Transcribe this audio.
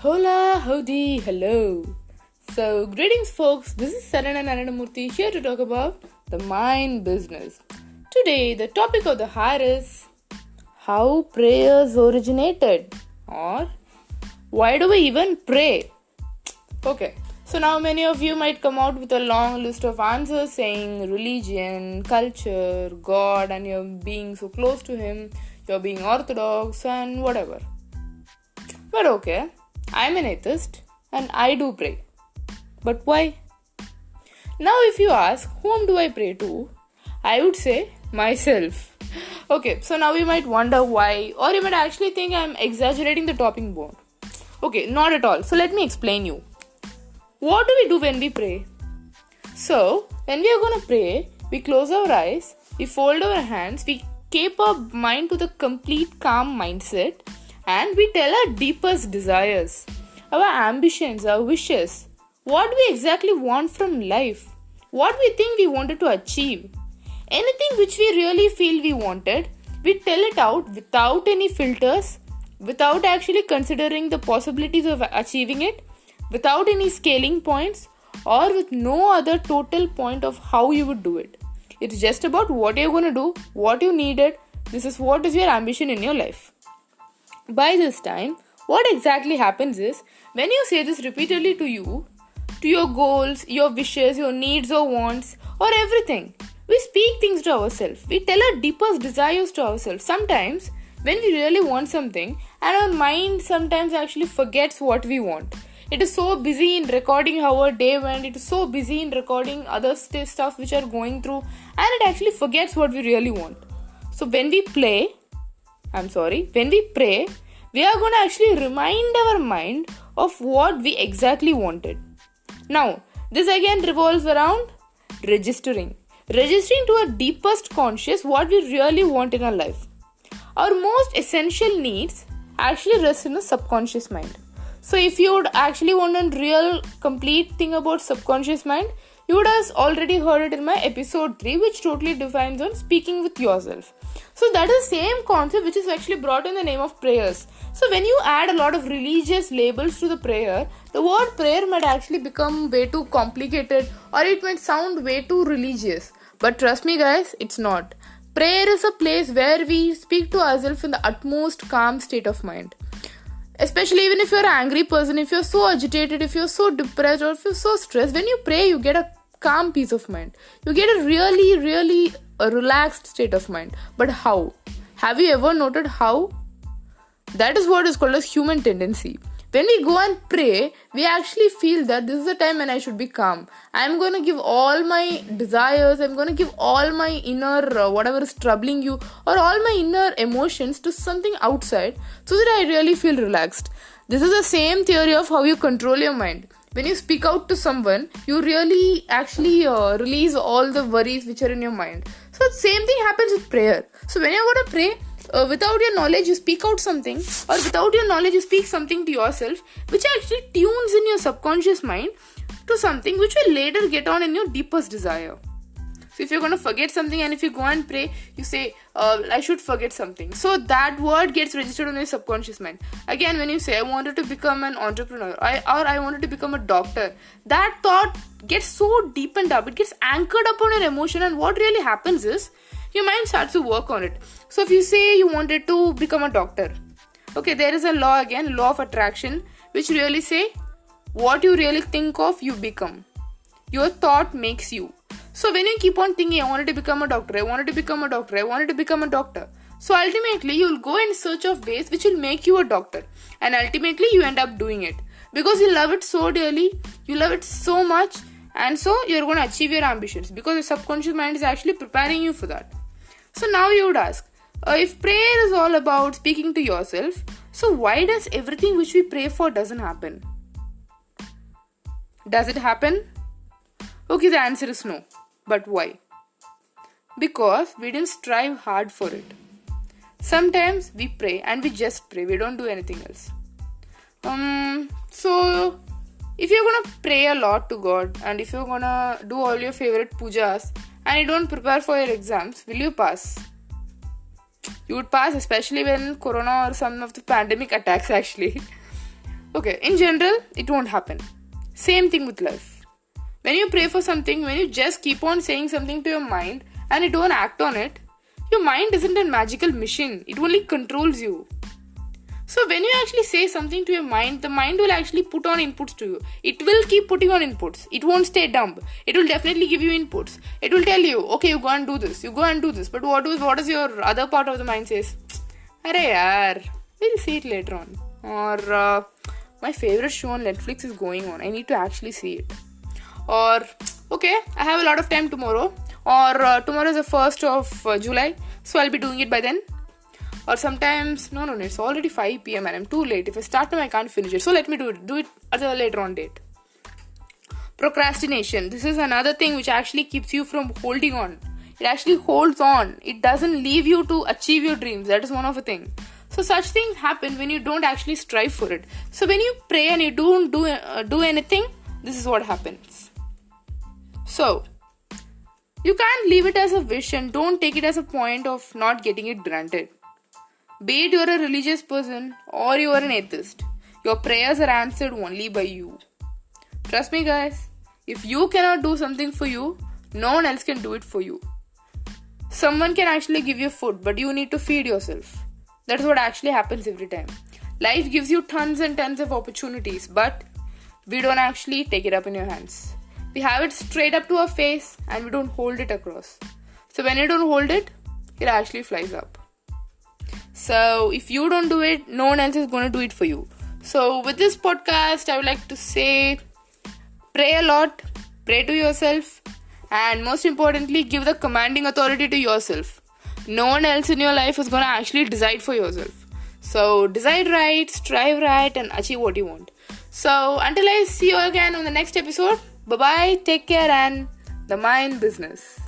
Hola, howdy, hello. So, greetings folks, this is Sarana Naranamurthy here to talk about the mind business. Today, the topic of the hour is how prayers originated, or why do we even pray? Okay, so now many of you might come out with a long list of answers saying religion, culture, God, and you're being so close to Him, you're being orthodox, and whatever. But okay, I'm an atheist and I do pray. But why? Now, if you ask, whom do I pray to? I would say myself. Okay, so now you might wonder why, or you might actually think I'm exaggerating the topping bone. Okay, not at all. So let me explain you. What do we do when we pray? So, when we are going to pray, we close our eyes, we fold our hands, we keep our mind to the complete calm mindset, and we tell our deepest desires, our ambitions, our wishes, what we exactly want from life, what we think we wanted to achieve. Anything which we really feel we wanted, we tell it out without any filters, without actually considering the possibilities of achieving it, without any scaling points, or with no other total point of how you would do it. It's just about what you're going to do, what you needed. This is what is your ambition in your life. By this time, what exactly happens is, when you say this repeatedly to you, to your goals, your wishes, your needs or wants, or everything, we speak things to ourselves. We tell our deepest desires to ourselves. Sometimes, when we really want something, and our mind sometimes actually forgets what we want. It is so busy in recording how our day went, it is so busy in recording other stuff which are going through, and it actually forgets what we really want. So when we pray, we are going to actually remind our mind of what we exactly wanted. Now, this again revolves around registering. Registering to our deepest conscious what we really want in our life. Our most essential needs actually rest in the subconscious mind. So if you would actually want a real complete thing about subconscious mind, you would have already heard it in my episode 3, which totally defines on speaking with yourself. So that is the same concept which is actually brought in the name of prayers. So when you add a lot of religious labels to the prayer, the word prayer might actually become way too complicated, or it might sound way too religious. But trust me guys, it's not. Prayer is a place where we speak to ourselves in the utmost calm state of mind. Especially even if you're an angry person, if you're so agitated, if you're so depressed, or if you're so stressed, when you pray, you get a calm peace of mind. You get a really relaxed state of mind. But how? Have you ever noted how? That is what is called as human tendency. When we go and pray, we actually feel that this is the time when I should be calm. I'm going to give all my desires, I'm going to give all my inner, whatever is troubling you, or all my inner emotions to something outside, so that I really feel relaxed. This is the same theory of how you control your mind. When you speak out to someone, you really actually release all the worries which are in your mind. So the same thing happens with prayer. So when you're going to pray, without your knowledge you speak out something, or without your knowledge you speak something to yourself, which actually tunes in your subconscious mind to something which will later get on in your deepest desire. So if you're going to forget something, and if you go and pray, you say, I should forget something. So that word gets registered on your subconscious mind. Again, when you say, I wanted to become an entrepreneur, or I wanted to become a doctor, that thought gets so deepened up, it gets anchored upon your emotion, and what really happens is, your mind starts to work on it. So if you say you wanted to become a doctor, okay, there is a law again, law of attraction, which really say, what you really think of, you become. Your thought makes you. So when you keep on thinking, I wanted to become a doctor, I wanted to become a doctor, I wanted to become a doctor, so ultimately you will go in search of ways which will make you a doctor, and ultimately you end up doing it because you love it so dearly, you love it so much, and so you're going to achieve your ambitions because your subconscious mind is actually preparing you for that. So now you would ask, if prayer is all about speaking to yourself, so why does everything which we pray for doesn't happen? Does it happen? Okay, the answer is no. But why? Because we didn't strive hard for it. Sometimes we pray and we just pray. We don't do anything else. So if you're gonna pray a lot to God, and if you're gonna do all your favorite pujas, and you don't prepare for your exams, will you pass? You would pass, especially when corona or some of the pandemic attacks actually. Okay, in general, it won't happen. Same thing with life. When you pray for something, when you just keep on saying something to your mind and you don't act on it, your mind isn't a magical machine. It only controls you. So when you actually say something to your mind, the mind will actually put on inputs to you. It will keep putting on inputs. It won't stay dumb. It will definitely give you inputs. It will tell you, okay, you go and do this. You go and do this. But what does your other part of the mind says? Arey yaar, we'll see it later on. Or my favorite show on Netflix is going on. I need to actually see it. Or okay, I have a lot of time tomorrow. Or tomorrow is the 1st of July. So I'll be doing it by then. Or sometimes, no, it's already 5 p.m. and I'm too late. If I start now, I can't finish it. So let me do it at a later on date. Procrastination. This is another thing which actually keeps you from holding on. It actually holds on. It doesn't leave you to achieve your dreams. That is one of the things. So such things happen when you don't actually strive for it. So when you pray and you don't do anything, this is what happens. So you can't leave it as a wish and don't take it as a point of not getting it granted. Be it you're a religious person or you are an atheist, your prayers are answered only by you. Trust me guys, if you cannot do something for you, no one else can do it for you. Someone can actually give you food, but you need to feed yourself. That's what actually happens every time. Life gives you tons and tons of opportunities, but we don't actually take it up in your hands. We have it straight up to our face and we don't hold it across. So when you don't hold it, it actually flies up. So if you don't do it, no one else is going to do it for you. So with this podcast, I would like to say, pray a lot, pray to yourself, and most importantly, give the commanding authority to yourself. No one else in your life is going to actually decide for yourself. So decide right, strive right, and achieve what you want. So until I see you again on the next episode, bye-bye, take care, and the mind business.